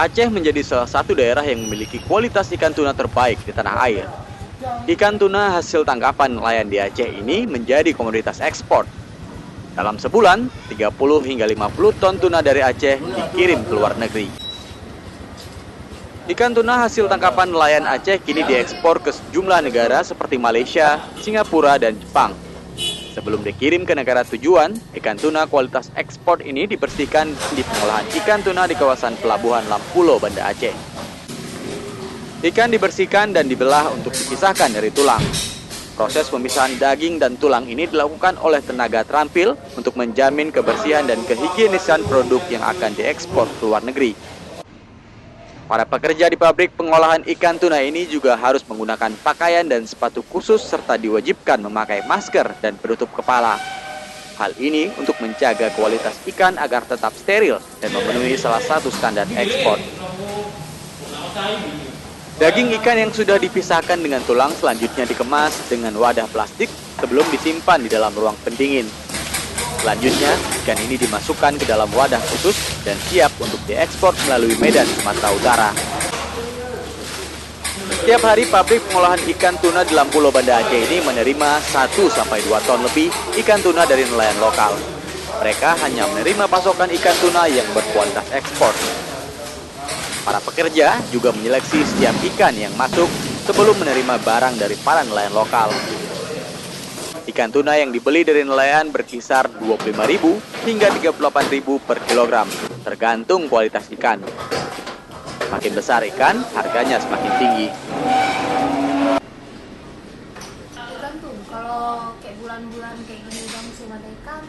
Aceh menjadi salah satu daerah yang memiliki kualitas ikan tuna terbaik di tanah air. Ikan tuna hasil tangkapan nelayan di Aceh ini menjadi komoditas ekspor. Dalam sebulan, 30 hingga 50 ton tuna dari Aceh dikirim ke luar negeri. Ikan tuna hasil tangkapan nelayan Aceh kini diekspor ke sejumlah negara seperti Malaysia, Singapura, dan Jepang. Sebelum dikirim ke negara tujuan, ikan tuna kualitas ekspor ini dibersihkan di pengolahan ikan tuna di kawasan pelabuhan Lampulo, Banda Aceh. Ikan dibersihkan dan dibelah untuk dipisahkan dari tulang. Proses pemisahan daging dan tulang ini dilakukan oleh tenaga terampil untuk menjamin kebersihan dan kehigienisan produk yang akan diekspor ke luar negeri. Para pekerja di pabrik pengolahan ikan tuna ini juga harus menggunakan pakaian dan sepatu khusus serta diwajibkan memakai masker dan penutup kepala. Hal ini untuk menjaga kualitas ikan agar tetap steril dan memenuhi salah satu standar ekspor. Daging ikan yang sudah dipisahkan dengan tulang selanjutnya dikemas dengan wadah plastik sebelum disimpan di dalam ruang pendingin. Selanjutnya, ikan ini dimasukkan ke dalam wadah khusus dan siap untuk diekspor melalui Medan, Sumatera Utara. Setiap hari, pabrik pengolahan ikan tuna di Lampulo, Banda Aceh ini menerima 1-2 ton lebih ikan tuna dari nelayan lokal. Mereka hanya menerima pasokan ikan tuna yang berkualitas ekspor. Para pekerja juga menyeleksi setiap ikan yang masuk sebelum menerima barang dari para nelayan lokal. Ikan tuna yang dibeli dari nelayan berkisar 25.000 hingga 38.000 per kilogram, tergantung kualitas ikan. Semakin besar ikan, harganya semakin tinggi. Tergantung, kalau kayak bulan-bulan kayak gini udah musim ada ikan,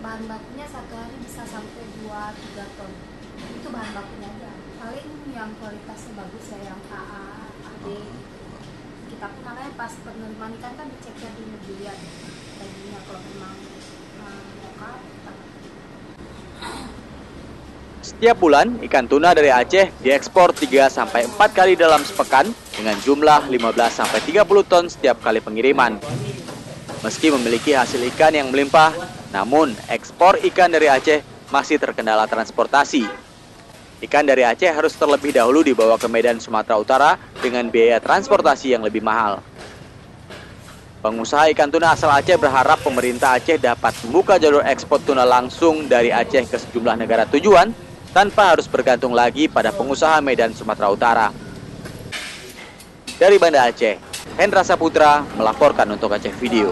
bahan bakunya satu hari bisa sampai 2-3 ton. Itu bahan bakunya aja. Paling yang kualitasnya bagus ya, yang AA, AD. Kita pun makanya pas penerimaan ikan kan diceknya dulu dilihat dagingnya, kalau memang lokal kita. Setiap bulan, ikan tuna dari Aceh diekspor 3-4 kali dalam sepekan dengan jumlah 15-30 ton setiap kali pengiriman. Meski memiliki hasil ikan yang melimpah, namun ekspor ikan dari Aceh masih terkendala transportasi. Ikan dari Aceh harus terlebih dahulu dibawa ke Medan, Sumatera Utara dengan biaya transportasi yang lebih mahal. Pengusaha ikan tuna asal Aceh berharap pemerintah Aceh dapat membuka jalur ekspor tuna langsung dari Aceh ke sejumlah negara tujuan tanpa harus bergantung lagi pada pengusaha Medan, Sumatera Utara. Dari Banda Aceh, Hendra Saputra melaporkan untuk Aceh Video.